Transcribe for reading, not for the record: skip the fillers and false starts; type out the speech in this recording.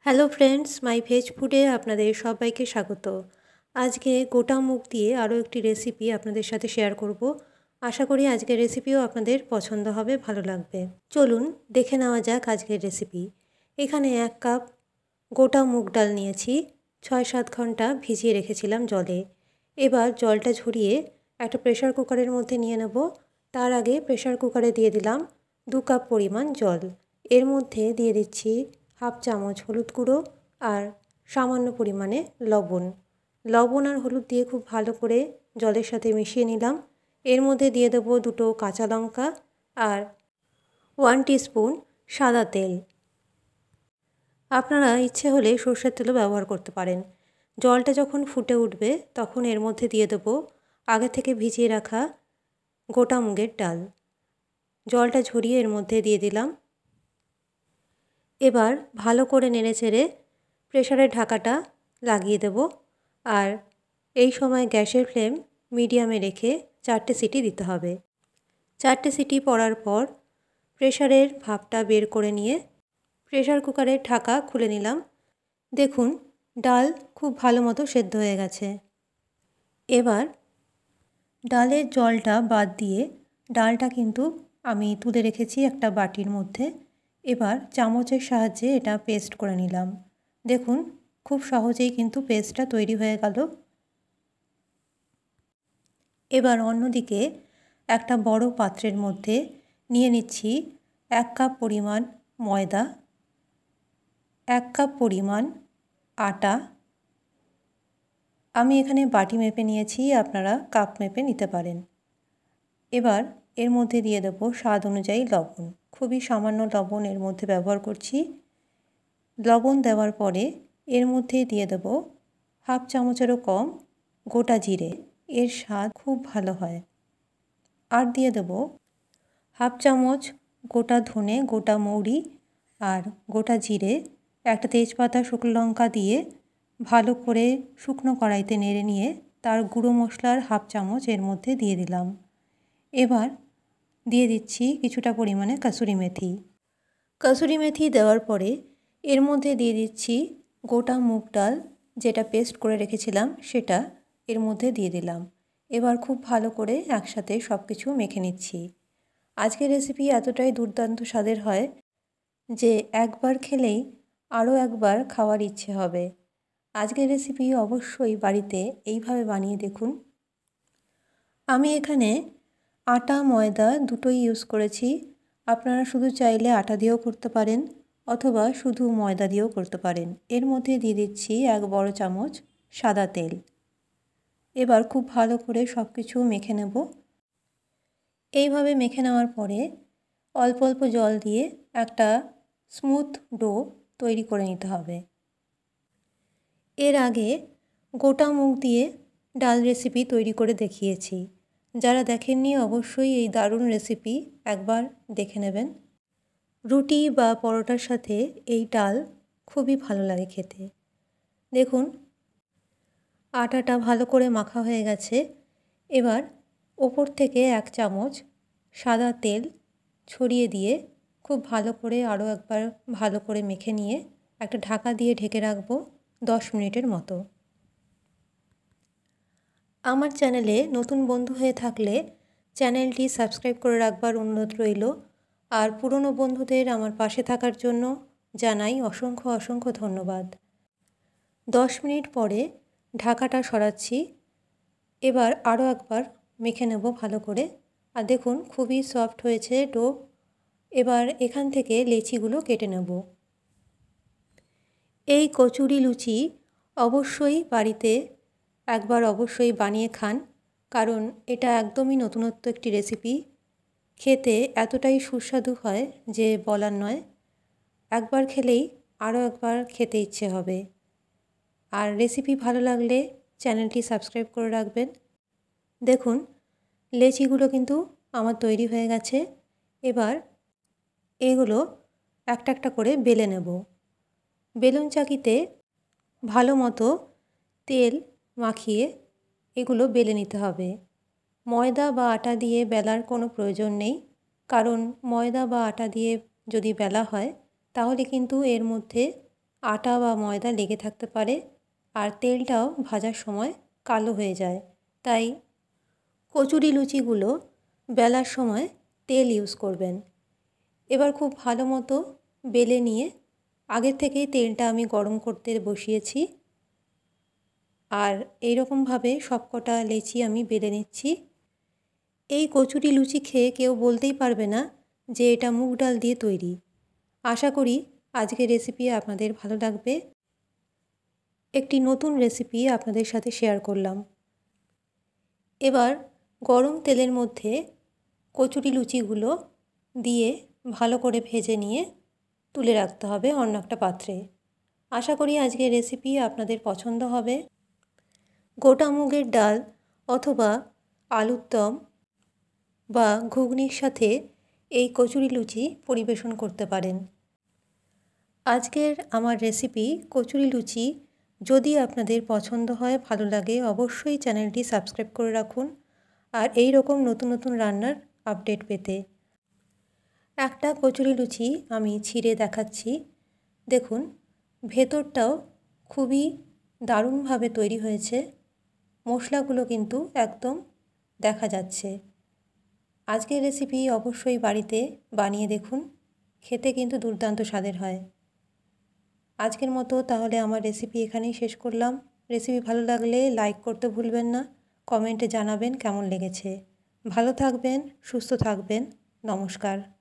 Hello friends, মাই veg ফুডে আপনাদের সবাইকে স্বাগত। আজকে গোটা মুগ দিয়ে আরও একটি রেসিপি আপনাদের সাথে শেয়ার করব। আশা করি আজকের রেসিপিও আপনাদের পছন্দ হবে, ভালো লাগবে। চলুন দেখে নেওয়া যাক আজকের রেসিপি। এখানে 1 কাপ গোটা মুগ ডাল নিয়েছি, 6-7 ঘন্টা ভিজিয়ে রেখেছিলাম জলে। এবার জলটা ঝরিয়ে একটা প্রেশার কুকারের মধ্যে নিয়ে নেব। তার আগে প্রেশার কুকারে দিয়ে দিলাম 2 কাপ পরিমাণ জল। এর মধ্যে দিয়ে দিচ্ছি হাফ চামচ হলুদ গুঁড়ো আর সামান্য পরিমাণে লবণ। লবণ আর হলুদ দিয়ে খুব ভালো করে জলের সাথে মিশিয়ে নিলাম। এর মধ্যে দিয়ে দেবো 2টো কাঁচা লঙ্কা আর 1 টিস্পুন সাদা তেল। আপনারা ইচ্ছে হলে সরষের তেলও ব্যবহার করতে পারেন। জলটা যখন ফুটে উঠবে তখন এর মধ্যে দিয়ে দেবো আগে থেকে ভিজিয়ে রাখা গোটা মুগের ডাল। জলটা ঝরিয়ে এর মধ্যে দিয়ে দিলাম। এবার ভালো করে নেড়েচেড়ে প্রেসারের ঢাকাটা লাগিয়ে দেব আর এই সময় গ্যাসের ফ্লেম মিডিয়ামে রেখে 4টে সিটি দিতে হবে। 4টে সিটি পড়ার পর প্রেসারের ভাপটা বের করে নিয়ে প্রেসার কুকারের ঢাকা খুলে নিলাম। দেখুন ডাল খুব ভালো মতো সেদ্ধ হয়ে গেছে। এবার ডালের জলটা বাদ দিয়ে ডালটা কিন্তু আমি তুলে রেখেছি একটা বাটির মধ্যে। এবার চামচের সাহায্যে এটা পেস্ট করে নিলাম। দেখুন খুব সহজেই কিন্তু পেস্টটা তৈরি হয়ে গেল। এবার অন্যদিকে একটা বড় পাত্রের মধ্যে নিয়ে নিচ্ছি 1 কাপ পরিমাণ ময়দা, 1 কাপ পরিমাণ আটা। আমি এখানে বাটি মেপে নিয়েছি, আপনারা কাপ মেপে নিতে পারেন। এবার এর মধ্যে দিয়ে দেবো স্বাদ অনুযায়ী লবণ। খুবই সামান্য লবণ এর মধ্যে ব্যবহার করছি। লবণ দেওয়ার পরে এর মধ্যে দিয়ে দেবো হাফ চামচেরও কম গোটা জিরে। এর স্বাদ খুব ভালো হয়। আর দিয়ে দেবো হাফ চামচ গোটা ধনে, গোটা মৌরি আর গোটা জিরে, একটা তেজপাতা, শুকনো লঙ্কা দিয়ে ভালো করে শুকনো কড়াইতে নেড়ে নিয়ে তার গুঁড়ো মশলার হাফ চামচ এর মধ্যে দিয়ে দিলাম। এবার দিয়ে দিচ্ছি কিছুটা পরিমাণে কাসুরি মেথি। কাসুরি মেথি দেওয়ার পরে এর মধ্যে দিয়ে দিচ্ছি গোটা মুগ ডাল যেটা পেস্ট করে রেখেছিলাম সেটা এর মধ্যে দিয়ে দিলাম। এবার খুব ভালো করে একসাথে সব কিছু মেখে নিচ্ছি। আজকের রেসিপি এতটাই দুর্দান্ত স্বাদের হয় যে একবার খেলেই আরও একবার খাওয়ার ইচ্ছে হবে। আজকের রেসিপি অবশ্যই বাড়িতে এইভাবে বানিয়ে দেখুন। আমি এখানে আটা ময়দা দুটোই ইউজ করেছি। আপনারা শুধু চাইলে আটা দিয়েও করতে পারেন অথবা শুধু ময়দা দিয়েও করতে পারেন। এর মধ্যে দিয়ে দিচ্ছি 1 বড় চামচ সাদা তেল। এবার খুব ভালো করে সব কিছু মেখে নেব। এইভাবে মেখে নেওয়ার পরে অল্প অল্প জল দিয়ে একটা স্মুথ ডো তৈরি করে নিতে হবে। এর আগে গোটা মুগ দিয়ে ডাল রেসিপি তৈরি করে দেখিয়েছি। যারা দেখেননি অবশ্যই এই দারুণ রেসিপি একবার দেখে নেবেন। রুটি বা পরোটার সাথে এই ডাল খুবই ভালো লাগে খেতে। দেখুন আটাটা ভালো করে মাখা হয়ে গেছে। এবার ওপর থেকে 1 চামচ সাদা তেল ছড়িয়ে দিয়ে খুব ভালো করে আরও একবার ভালো করে মেখে নিয়ে একটা ঢাকা দিয়ে ঢেকে রাখবো 10 মিনিটের মতো। আমার চ্যানেলে নতুন বন্ধু হয়ে থাকলে চ্যানেলটি সাবস্ক্রাইব করে রাখবার অনুরোধ রইল। আর পুরনো বন্ধুদের আমার পাশে থাকার জন্য জানাই অসংখ্য অসংখ্য ধন্যবাদ। 10 মিনিট পরে ঢাকাটা সরাচ্ছি। এবার আরও একবার মেখে নেব ভালো করে। আর দেখুন খুবই সফট হয়েছে ডো। এবার এখান থেকে লেচিগুলো কেটে নেব। এই কচুরি লুচি অবশ্যই বাড়িতে একবার অবশ্যই বানিয়ে খান, কারণ এটা একদমই নতুনত্ব একটি রেসিপি। খেতে এতটাই সুস্বাদু হয় যে বলার নয়। একবার খেলেই আরও একবার খেতে ইচ্ছে হবে। আর রেসিপি ভালো লাগলে চ্যানেলটি সাবস্ক্রাইব করে রাখবেন। দেখুন লেচিগুলো কিন্তু আমার তৈরি হয়ে গেছে। এবার এগুলো একটা একটা করে বেলে নেব। বেলুন চাকিতে ভালো মতো তেল মাখিয়ে এগুলো বেলে নিতে হবে। ময়দা বা আটা দিয়ে বেলার কোনো প্রয়োজন নেই, কারণ ময়দা বা আটা দিয়ে যদি বেলা হয় তাহলে কিন্তু এর মধ্যে আটা বা ময়দা লেগে থাকতে পারে আর তেলটাও ভাজার সময় কালো হয়ে যায়। তাই কচুরি লুচিগুলো বেলার সময় তেল ইউজ করবেন। এবার খুব ভালো মতো বেলে নিয়ে আগের থেকেই তেলটা আমি গরম করতে বসিয়েছি আর এইরকমভাবে সবকটা লেচি আমি বেলে নিচ্ছি। এই কচুরি লুচি খেয়ে কেউ বলতেই পারবে না যে এটা মুগ ডাল দিয়ে তৈরি। আশা করি আজকের রেসিপি আপনাদের ভালো লাগবে। একটি নতুন রেসিপি আপনাদের সাথে শেয়ার করলাম। এবার গরম তেলের মধ্যে কচুরি লুচিগুলো দিয়ে ভালো করে ভেজে নিয়ে তুলে রাখতে হবে অন্য একটা পাত্রে। আশা করি আজকের রেসিপি আপনাদের পছন্দ হবে। গোটা মুগের ডাল অথবা আলুর দম বা ঘুগনির সাথে এই কচুরি লুচি পরিবেশন করতে পারেন। আজকের আমার রেসিপি কচুরি লুচি যদি আপনাদের পছন্দ হয়, ভালো লাগে, অবশ্যই চ্যানেলটি সাবস্ক্রাইব করে রাখুন আর এই রকম নতুন নতুন রান্নার আপডেট পেতে। একটা কচুরি লুচি আমি ছিঁড়ে দেখাচ্ছি। দেখুন, ভেতরটাও খুবই দারুণভাবে তৈরি হয়েছে। মশলাগুলো কিন্তু একদম দেখা যাচ্ছে। আজকের রেসিপি অবশ্যই বাড়িতে বানিয়ে দেখুন, খেতে কিন্তু দুর্দান্ত স্বাদের হয়। আজকের মতো তাহলে আমার রেসিপি এখানেই শেষ করলাম। রেসিপি ভালো লাগলে লাইক করতে ভুলবেন না, কমেন্টে জানাবেন কেমন লেগেছে। ভালো থাকবেন, সুস্থ থাকবেন। নমস্কার।